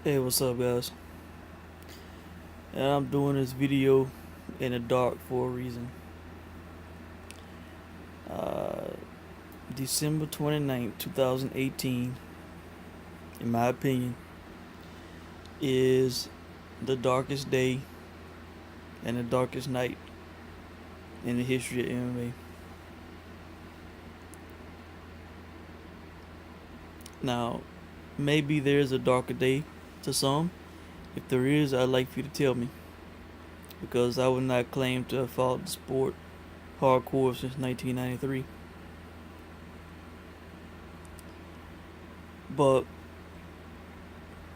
Hey, what's up, guys? And I'm doing this video in the dark for a reason. Uh, December 29th, 2018, in my opinion, is the darkest day and the darkest night in the history of MMA. Now, maybe there's a darker day to some. If there is, I'd like for you to tell me, because I would not claim to have followed the sport hardcore since 1993. But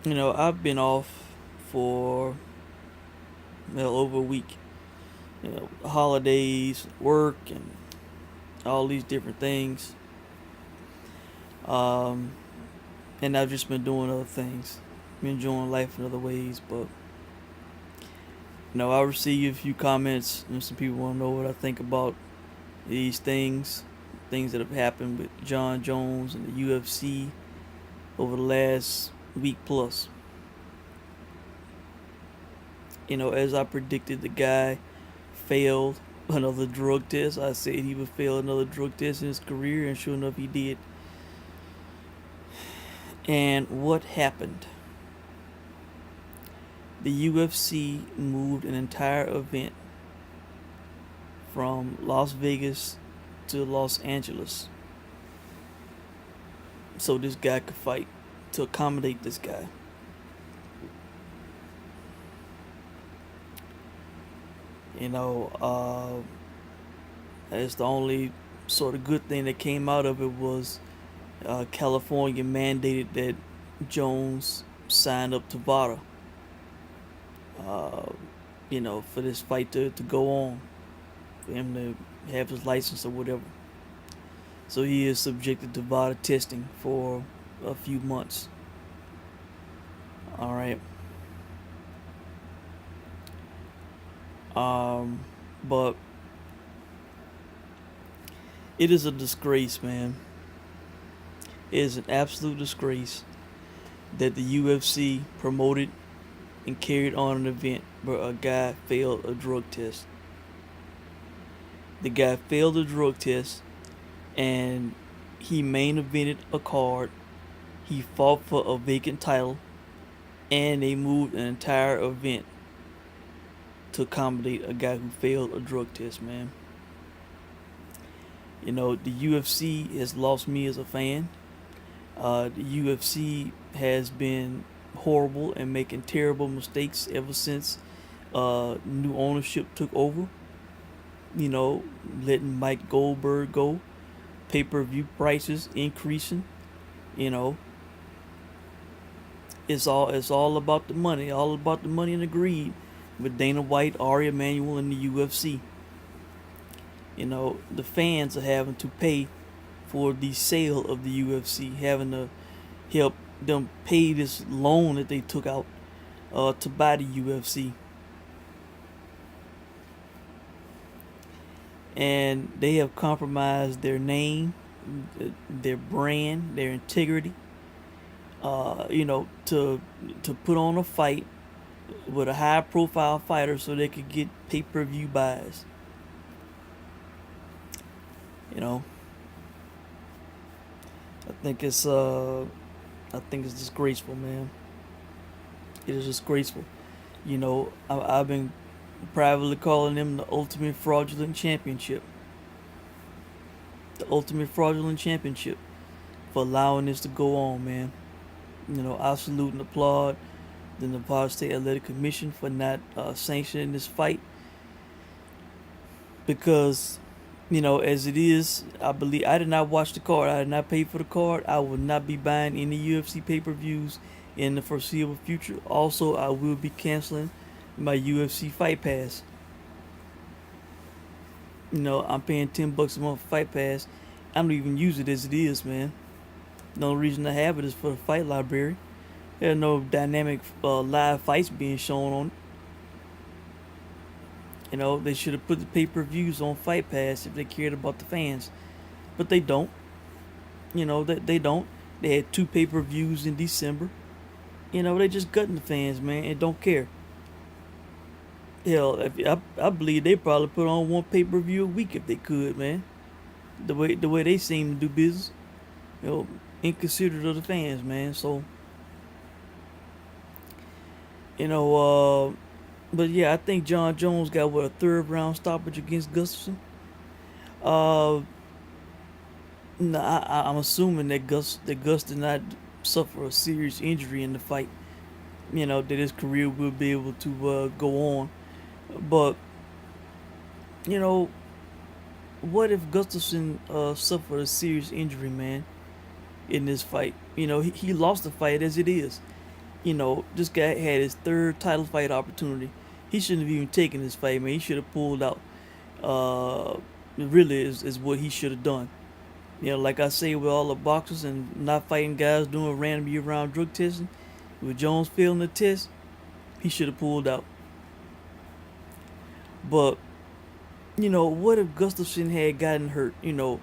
I've been off for over a week. Holidays, work, and all these different things. Um, and I've just been doing other things, enjoying life in other ways. But I received a few comments, and some people want to know what I think about these things that have happened with Jon Jones and the UFC over the last week plus. As I predicted, the guy failed another drug test. I said he would fail another drug test in his career, and sure enough, he did. And what happened? The UFC moved an entire event from Las Vegas to Los Angeles so this guy could fight, to accommodate this guy. It's the only sort of good thing that came out of it was California mandated that Jones sign up to VADA, for this fight to go on, for him to have his license or whatever. So he is subjected to VADA testing for a few months. All right. But it is a disgrace, man. It is an absolute disgrace that the UFC promoted and carried on an event where a guy failed a drug test. The guy failed a drug test, and he main evented a card. He fought for a vacant title, and they moved an entire event to accommodate a guy who failed a drug test, man. The UFC has lost me as a fan. The UFC has been horrible and making terrible mistakes ever since new ownership took over. Letting Mike Goldberg go, pay-per-view prices increasing. You know, it's all about the money, all about the money and the greed. With Dana White, Ari Emanuel, and the UFC. The fans are having to pay for the sale of the UFC, having to help them pay this loan that they took out to buy the UFC. And they have compromised their name, their brand, their integrity, to put on a fight with a high profile fighter so they could get pay-per-view buys. I think it's disgraceful, man. It is disgraceful. I've been privately calling them the ultimate fraudulent championship. The ultimate fraudulent championship, for allowing this to go on, man. I salute and applaud the Nevada State Athletic Commission for not sanctioning this fight, because as it is, I believe I did not watch the card. I did not pay for the card. I will not be buying any UFC pay-per-views in the foreseeable future. Also, I will be canceling my UFC Fight Pass. I'm paying $10 a month for Fight Pass. I don't even use it as it is, man. The only reason I have it is for the fight library. There are no dynamic live fights being shown on it. They should have put the pay-per-views on Fight Pass if they cared about the fans. But they don't. They don't. They had 2 pay-per-views in December. You know, they just gutting the fans, man, and don't care. Hell, I believe they probably put on one pay-per-view a week if they could, man. The way they seem to do business, you know, inconsiderate of the fans, man. So, you know, but yeah, I think Jon Jones got what, a third round stoppage against Gustafsson. Uh, no, I'm assuming that Gus did not suffer a serious injury in the fight. You know that his career will be able to go on. But you know, what if Gustafsson suffered a serious injury, man, in this fight? You know, he lost the fight as it is. You know, this guy had his third title fight opportunity. He shouldn't have even taken this fight, man. He should have pulled out. Really is what he should have done. You know, like I say with all the boxers and not fighting guys doing random year-round drug testing, with Jones failing the test, he should have pulled out. But you know, what if Gustafsson had gotten hurt? You know,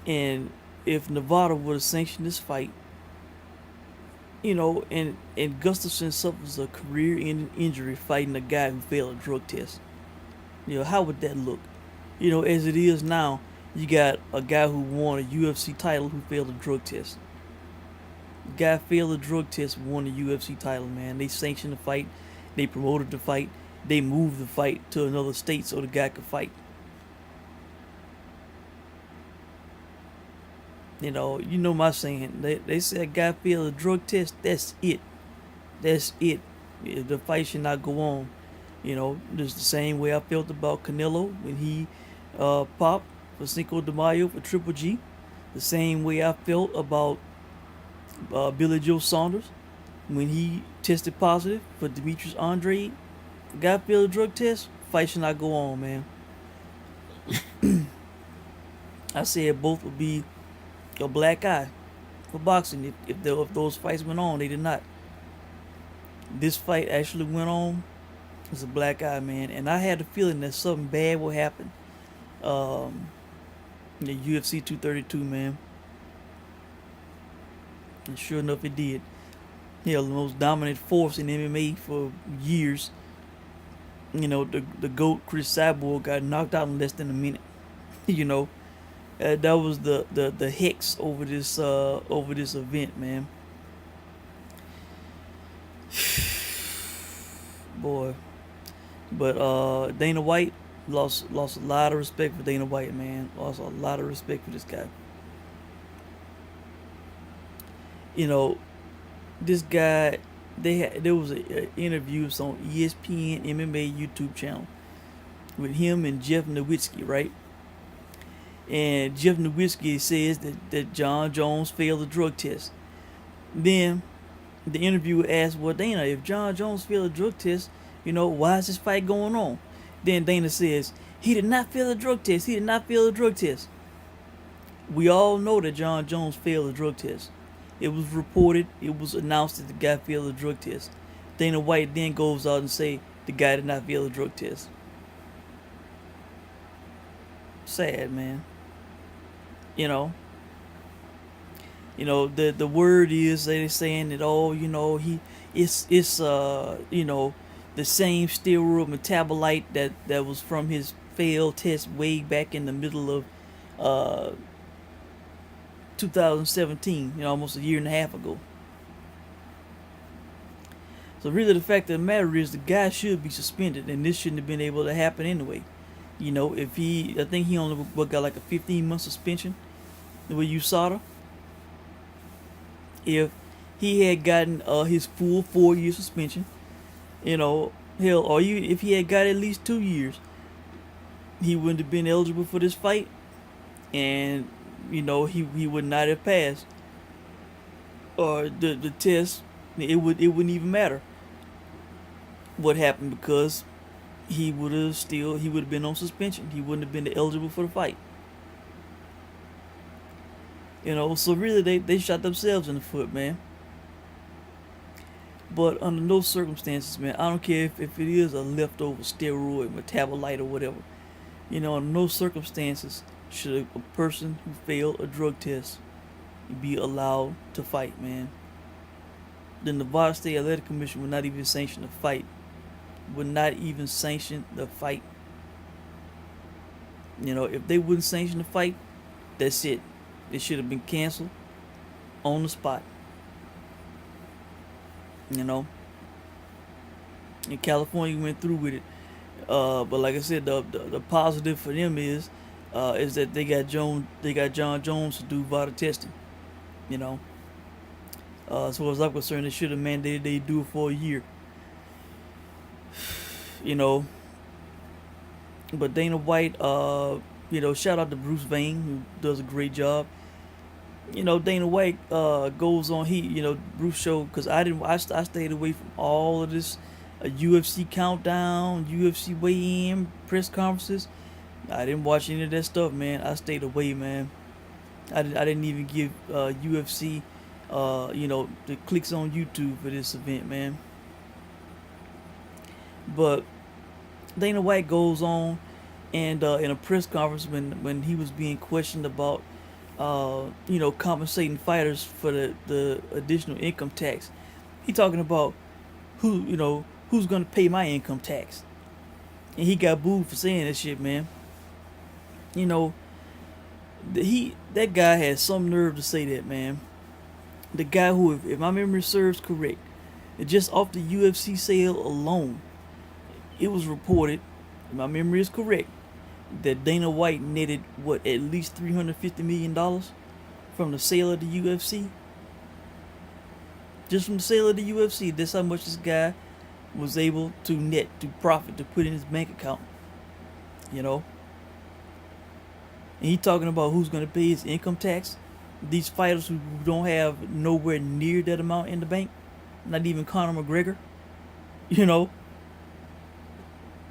and if Nevada would have sanctioned this fight, you know, and Gustafsson suffers a career-ending injury fighting a guy who failed a drug test. You know, how would that look? You know, as it is now, you got a guy who won a UFC title who failed a drug test. The guy failed a drug test, won a UFC title, man. They sanctioned the fight, they promoted the fight, they moved the fight to another state so the guy could fight. You know my saying. They say a guy failed a drug test, that's it. That's it. The fight should not go on. You know, just the same way I felt about Canelo when he popped for Cinco de Mayo for Triple G. The same way I felt about Billy Joe Saunders when he tested positive for Demetrius Andrade. The guy failed a drug test, fight should not go on, man. I said both would be a black eye for boxing if those fights went on. They did not. This fight actually went on. It's a black eye, man, and I had a feeling that something bad will happen. Um, the UFC 232, man, and sure enough, it did. You know, the most dominant force in MMA for years. You know, the goat Chris Cyborg got knocked out in less than a minute. You know, that was the hex over this event, man. Boy, but Dana White lost a lot of respect for Dana White, man. Lost a lot of respect for this guy. You know, this guy. There was an interview on ESPN MMA YouTube channel with him and Jeff Nowitzki, right? And Jeff Nowitzki says that Jon Jones failed the drug test. Then the interviewer asked, well, Dana, if Jon Jones failed a drug test, you know, why is this fight going on? Then Dana says, he did not fail the drug test. He did not fail the drug test. We all know that Jon Jones failed the drug test. It was reported, it was announced that the guy failed the drug test. Dana White then goes out and say the guy did not fail the drug test. Sad, man. You know. The word is they're saying that, oh, you know, it's you know, the same steroid metabolite that was from his failed test way back in the middle of uh 2017, you know, almost a year and a half ago. So really the fact of the matter is the guy should be suspended and this shouldn't have been able to happen anyway. You know, I think he only got like a 15-month suspension with USADA. If he had gotten his full 4-year suspension, you know, hell, or if he had got at least 2 years, he wouldn't have been eligible for this fight, and you know he would not have passed, or the test. It wouldn't even matter what happened because he would have been on suspension. He wouldn't have been eligible for the fight. You know, so really they shot themselves in the foot, man. But under no circumstances, man, I don't care if it is a leftover steroid, metabolite, or whatever. You know, in no circumstances should a person who failed a drug test be allowed to fight, man. the Nevada State Athletic Commission would not even sanction the fight. Would not even sanction the fight. You know, if they wouldn't sanction the fight, that's it. It should have been canceled on the spot. You know, and California went through with it. But like I said, the positive for them is that they got Jon Jones to do vital testing. You know, as far as I'm concerned, they should have mandated they do it for a year. You know, but Dana White, you know, shout out to Bruce Vane who does a great job. You know, Dana White goes on. You know, Bruce show because I stayed away from all of this, UFC countdown, UFC weigh-in press conferences. I didn't watch any of that stuff, man. I stayed away, man. I didn't even give UFC, you know, the clicks on YouTube for this event, man. But Dana White goes on, and in a press conference when he was being questioned about, you know, compensating fighters for the additional income tax, he talking about who's gonna pay my income tax, and he got booed for saying that shit, man. You know, that guy had some nerve to say that, man. The guy who, if my memory serves correct, just off the UFC sale alone, it was reported, if my memory is correct, that Dana White netted at least $350 million from the sale of the UFC. Just from the sale of the UFC, that's how much this guy was able to net, to profit, to put in his bank account. You know, and he talking about who's gonna pay his income tax. These fighters who don't have nowhere near that amount in the bank, not even Conor McGregor. You know,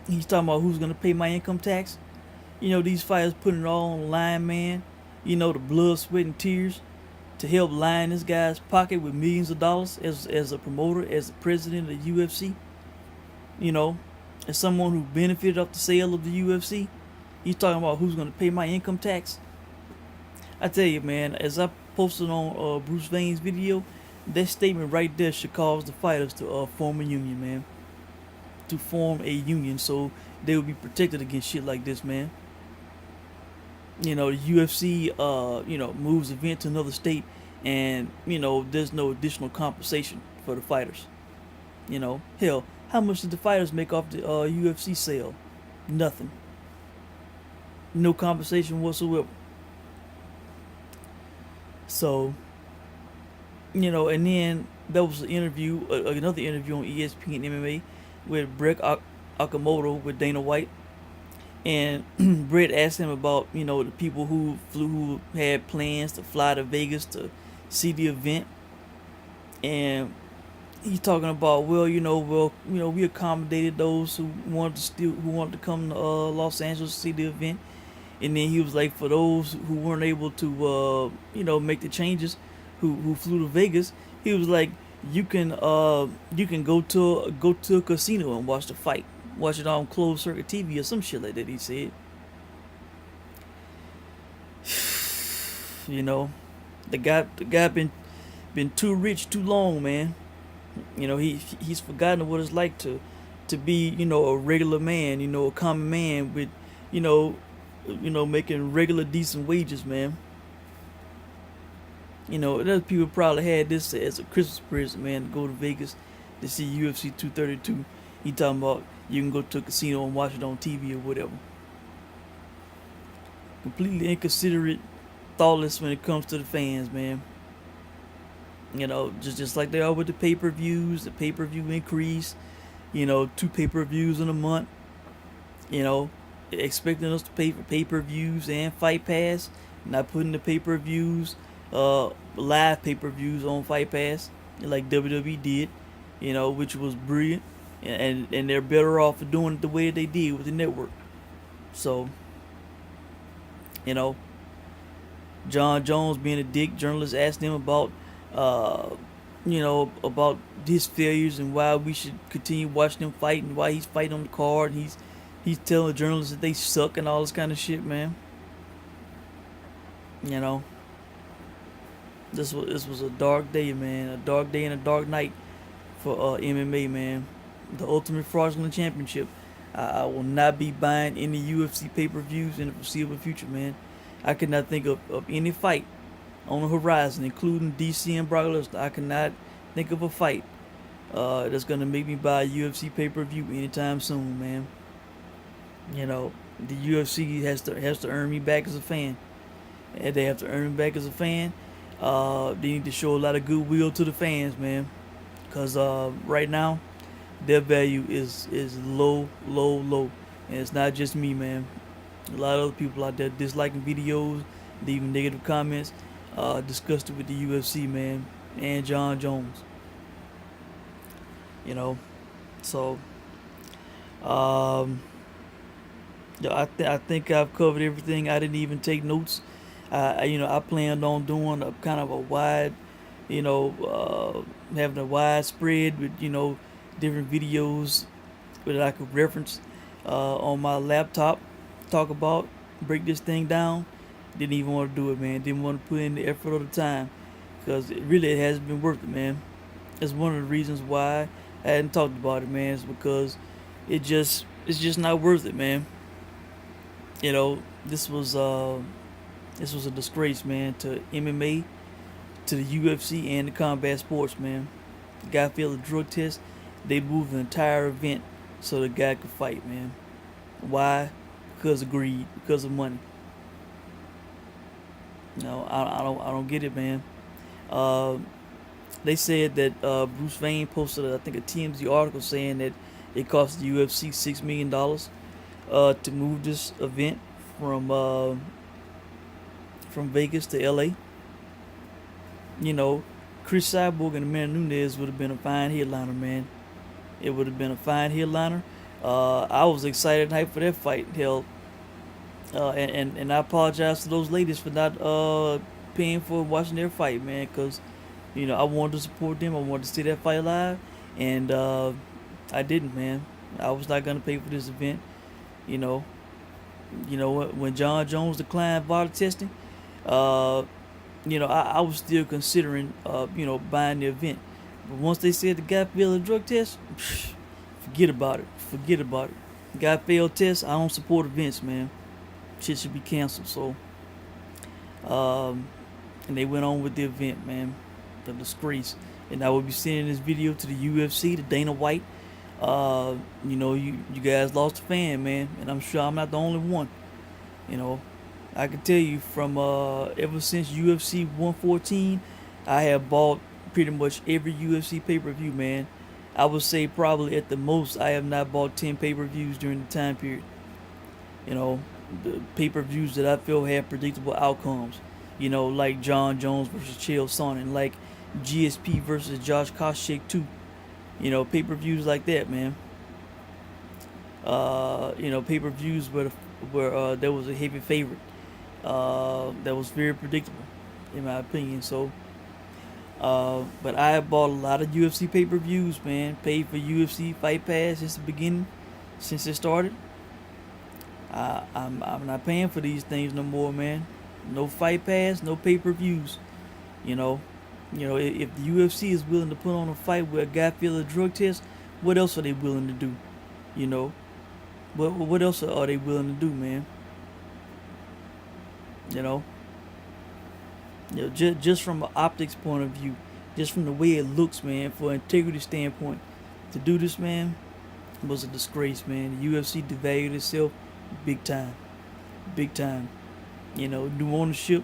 he's talking about who's gonna pay my income tax. You know, these fighters putting it all on the line, man. You know, the blood, sweat, and tears to help line this guy's pocket with millions of dollars as a promoter, as the president of the UFC. You know, as someone who benefited off the sale of the UFC. He's talking about who's going to pay my income tax. I tell you, man, as I posted on Bruce Vane's video, that statement right there should cause the fighters to form a union, man. To form a union so they will be protected against shit like this, man. You know, the UFC, you know, moves the event to another state, and, you know, there's no additional compensation for the fighters. You know, hell, how much did the fighters make off the UFC sale? Nothing. No compensation whatsoever. So, you know, and then there was an interview, another interview on ESPN MMA with Brett Okamoto with Dana White, and Brett asked him about, you know, the people who had plans to fly to Vegas to see the event, and he's talking about, we accommodated those who wanted to come to Los Angeles to see the event. And then he was like, for those who weren't able to, make the changes, who flew to Vegas, he was like, you can go to a casino and watch the fight, watch it on closed circuit TV or some shit like that. He said, you know, the guy been too rich too long, man. You know, he's forgotten what it's like to be, a regular man, a common man with, making regular decent wages, man. You know, other people probably had this as a Christmas present, man, to go to Vegas to see UFC 232. He talking about you can go to a casino and watch it on TV or whatever. Completely inconsiderate, thoughtless when it comes to the fans, man. You know, just like they are with the pay-per-views, the pay-per-view increase, 2 pay-per-views in a month. Expecting us to pay for pay-per-views and Fight Pass, not putting the pay-per-views, live pay-per-views on Fight Pass, like WWE did, which was brilliant, and they're better off for doing it the way they did with the network. So, Jon Jones being a dick, journalists asked him about, about his failures and why we should continue watching him fight and why he's fighting on the card. And he's telling journalists that they suck and all this kind of shit, man. This was a dark day, man. A dark day and a dark night for MMA, man. The Ultimate Fraudulent Championship. I will not be buying any UFC pay-per-views in the foreseeable future, man. I could not think of any fight on the horizon, including DC and Brock Lesnar. I cannot think of a fight that's gonna make me buy a UFC pay-per-view anytime soon, man. You know, the UFC has to earn me back as a fan, and they have to earn me back as a fan. They need to show a lot of goodwill to the fans, man, because right now their value is low, low, low, and it's not just me, man. A lot of other people out there disliking videos, leaving negative comments, disgusted with the UFC, man, and Jon Jones. You know, so um, yeah, I think I've covered everything. I didn't even take notes. I planned on doing a kind of a wide, having a wide spread with different videos that I could reference on my laptop, talk about, break this thing down. Didn't even want to do it, man. Didn't want to put in the effort or the time because it hasn't been worth it, man. It's one of the reasons why I hadn't talked about it, man. It's because it's just not worth it, man. You know, this was a disgrace, man, to MMA, to the UFC, and the combat sports, man. The guy failed a drug test. They moved the entire event so the guy could fight, man. Why? Because of greed, because of money. No, I don't get it, man. Uh, they said that Bruce Wayne posted, I think, a TMZ article saying that it cost the UFC $6 million to move this event from uh, from Vegas to LA. You know, Chris Cyborg and Amanda Nunes would have been a fine headliner, man. It would have been a fine headliner. I was excited and hyped for that fight. Hell, and I apologize to those ladies for not paying for watching their fight, man. Cause I wanted to support them. I wanted to see that fight live, and I didn't, man. I was not gonna pay for this event. You know, when Jon Jones declined body testing, uh, I was still considering, buying the event. But once they said the guy failed a drug test, forget about it. Forget about it. Guy failed test. I don't support events, man. Shit should be canceled. So, and they went on with the event, man. The disgrace. And I will be sending this video to the UFC, to Dana White. You guys lost a fan, man, and I'm sure I'm not the only one. You know, I can tell you from ever since UFC 114, I have bought pretty much every UFC pay-per-view, man. I would say probably at the most I have not bought 10 pay-per-views during the time period. You know, the pay-per-views that I feel have predictable outcomes. Like Jon Jones versus Chael Sonnen, like GSP versus Josh Koscheck 2. Pay-per-views like that, man. Pay-per-views where there was a heavy favorite that was very predictable, in my opinion. So, but I have bought a lot of UFC pay-per-views, man. Paid for UFC Fight Pass since the beginning, since it started. I'm not paying for these things no more, man. No Fight Pass, no pay-per-views. You know, if the UFC is willing to put on a fight where a guy failed a drug test, what else are they willing to do? You know, what else are they willing to do, man? You know, just from an optics point of view, just from the way it looks, man, for an integrity standpoint, to do this, man, was a disgrace, man. The UFC devalued itself big time, big time. New ownership,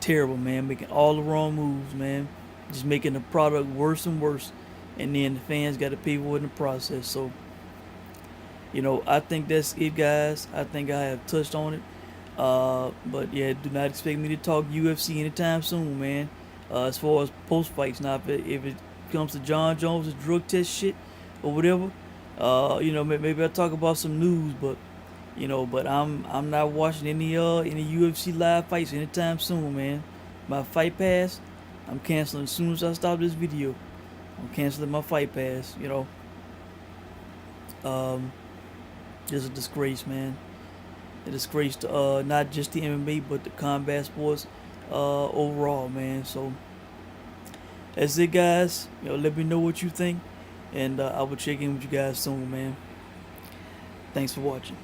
terrible, man. Making all the wrong moves, man. Just making the product worse and worse, and then the fans got to pay for it in the process. So, I think that's it, guys. I think I have touched on it. But yeah, do not expect me to talk UFC anytime soon, man. As far as post fights, now if it comes to Jon Jones' drug test shit or whatever, maybe I'll talk about some news, but I'm not watching any UFC live fights anytime soon, man. My Fight Pass, I'm canceling as soon as I stop this video. I'm canceling my Fight Pass. It's a disgrace, man. A disgrace to not just the MMA but the combat sports. overall, man. So that's it, guys. Let me know what you think, and I will check in with you guys soon, man. Thanks for watching.